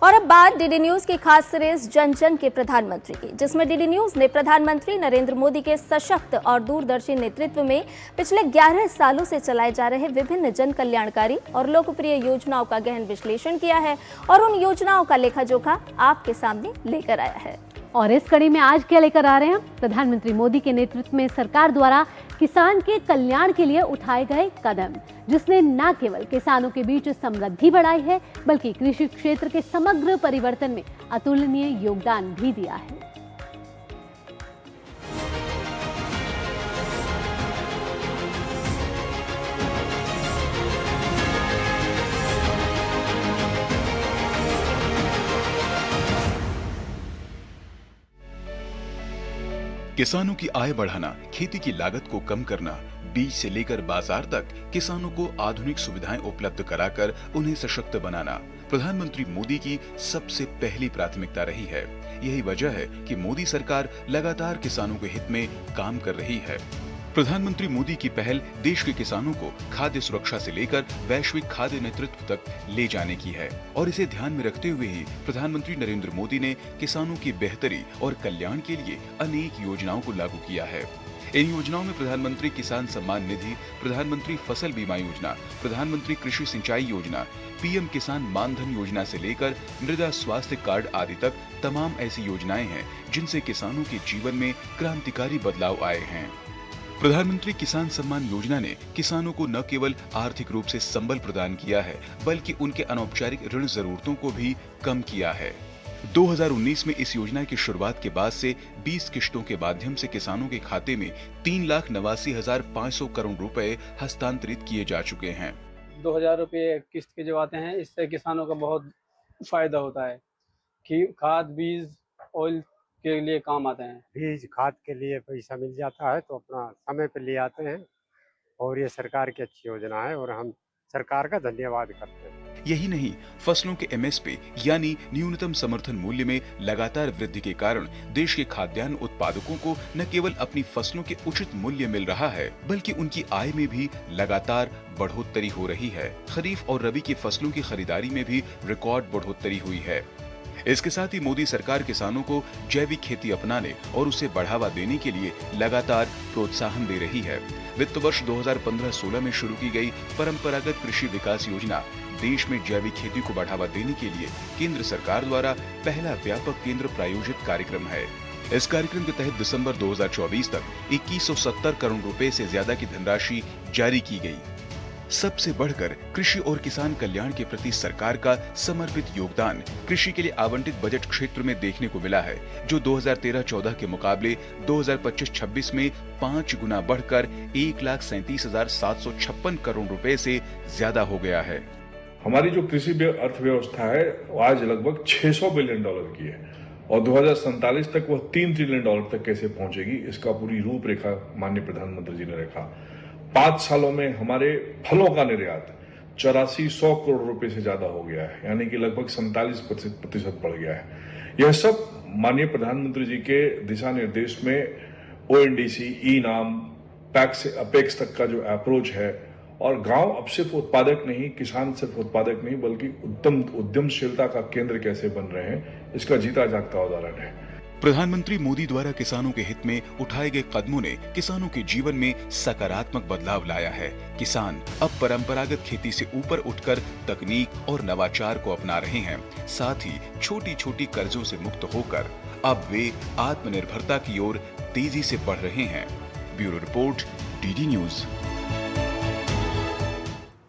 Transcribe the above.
और अब बात डीडी न्यूज की खास सीरीज जन जन के प्रधानमंत्री की, जिसमें डीडी न्यूज ने प्रधानमंत्री नरेंद्र मोदी के सशक्त और दूरदर्शी नेतृत्व में पिछले 11 सालों से चलाए जा रहे विभिन्न जन कल्याणकारी और लोकप्रिय योजनाओं का गहन विश्लेषण किया है और उन योजनाओं का लेखा जोखा आपके सामने लेकर आया है। और इस कड़ी में आज क्या लेकर आ रहे हैं? प्रधानमंत्री मोदी के नेतृत्व में सरकार द्वारा किसान के कल्याण के लिए उठाए गए कदम, जिसने न केवल किसानों के बीच समृद्धि बढ़ाई है बल्कि कृषि क्षेत्र के समग्र परिवर्तन में अतुलनीय योगदान भी दिया है। किसानों की आय बढ़ाना, खेती की लागत को कम करना, बीज से लेकर बाजार तक किसानों को आधुनिक सुविधाएं उपलब्ध कराकर उन्हें सशक्त बनाना प्रधानमंत्री मोदी की सबसे पहली प्राथमिकता रही है। यही वजह है कि मोदी सरकार लगातार किसानों के हित में काम कर रही है। प्रधानमंत्री मोदी की पहल देश के किसानों को खाद्य सुरक्षा से लेकर वैश्विक खाद्य नेतृत्व तक ले जाने की है और इसे ध्यान में रखते हुए ही प्रधानमंत्री नरेंद्र मोदी ने किसानों की बेहतरी और कल्याण के लिए अनेक योजनाओं को लागू किया है। इन योजनाओं में प्रधानमंत्री किसान सम्मान निधि, प्रधानमंत्री फसल बीमा योजना, प्रधानमंत्री कृषि सिंचाई योजना, पीएम किसान मानधन योजना से लेकर मृदा स्वास्थ्य कार्ड आदि तक तमाम ऐसी योजनाएं हैं जिनसे किसानों के जीवन में क्रांतिकारी बदलाव आए हैं। प्रधानमंत्री किसान सम्मान योजना ने किसानों को न केवल आर्थिक रूप से संबल प्रदान किया है बल्कि उनके अनौपचारिक ऋण जरूरतों को भी कम किया है। 2019 में इस योजना की शुरुआत के बाद से 20 किश्तों के माध्यम से किसानों के खाते में 3,89,500 करोड़ रुपए हस्तांतरित किए जा चुके हैं। 2,000 रुपये किस्त के जो आते हैं, इससे किसानों का बहुत फायदा होता है कि खाद बीज ऑयल के लिए काम आते हैं। बीज खाद के लिए पैसा मिल जाता है तो अपना समय पे ले आते हैं और ये सरकार की अच्छी योजना है और हम सरकार का धन्यवाद करते हैं। यही नहीं, फसलों के एमएसपी यानी न्यूनतम समर्थन मूल्य में लगातार वृद्धि के कारण देश के खाद्यान्न उत्पादकों को न केवल अपनी फसलों के उचित मूल्य मिल रहा है बल्कि उनकी आय में भी लगातार बढ़ोतरी हो रही है। खरीफ और रबी की फसलों की खरीदारी में भी रिकॉर्ड बढ़ोतरी हुई है। इसके साथ ही मोदी सरकार किसानों को जैविक खेती अपनाने और उसे बढ़ावा देने के लिए लगातार प्रोत्साहन दे रही है। वित्त वर्ष 2015-16 में शुरू की गई परंपरागत कृषि विकास योजना देश में जैविक खेती को बढ़ावा देने के लिए केंद्र सरकार द्वारा पहला व्यापक केंद्र प्रायोजित कार्यक्रम है। इस कार्यक्रम के तहत दिसंबर 2024 तक 2170 करोड़ रुपए से ज्यादा की धनराशि जारी की गई। सबसे बढ़कर कृषि और किसान कल्याण के प्रति सरकार का समर्पित योगदान कृषि के लिए आवंटित बजट क्षेत्र में देखने को मिला है, जो 2013-14 के मुकाबले 2025-26 में 5 गुना बढ़कर 1,37,756 करोड़ रुपए से ज्यादा हो गया है। हमारी जो कृषि अर्थव्यवस्था है वो आज लगभग $600 बिलियन की है और 2047 तक वह $3 ट्रिलियन तक कैसे पहुंचेगी, इसका पूरी रूपरेखा माननीय प्रधानमंत्री जी ने रखा। 5 सालों में हमारे फलों का निर्यात 8400 करोड़ रुपए से ज्यादा हो गया है, यानी कि लगभग 47% बढ़ गया है। यह सब माननीय प्रधानमंत्री जी के दिशा निर्देश में ओएनडीसी, ई नाम, पैक्स से अपेक्स तक का जो अप्रोच है और गांव अब सिर्फ उत्पादक नहीं, किसान सिर्फ उत्पादक नहीं बल्कि उद्यमशीलता का केंद्र कैसे बन रहे हैं, इसका जीता जागता उदाहरण है। प्रधानमंत्री मोदी द्वारा किसानों के हित में उठाए गए कदमों ने किसानों के जीवन में सकारात्मक बदलाव लाया है। किसान अब परंपरागत खेती से ऊपर उठकर तकनीक और नवाचार को अपना रहे हैं। साथ ही छोटी छोटी कर्जों से मुक्त होकर अब वे आत्मनिर्भरता की ओर तेजी से बढ़ रहे हैं। Bureau report, DD news.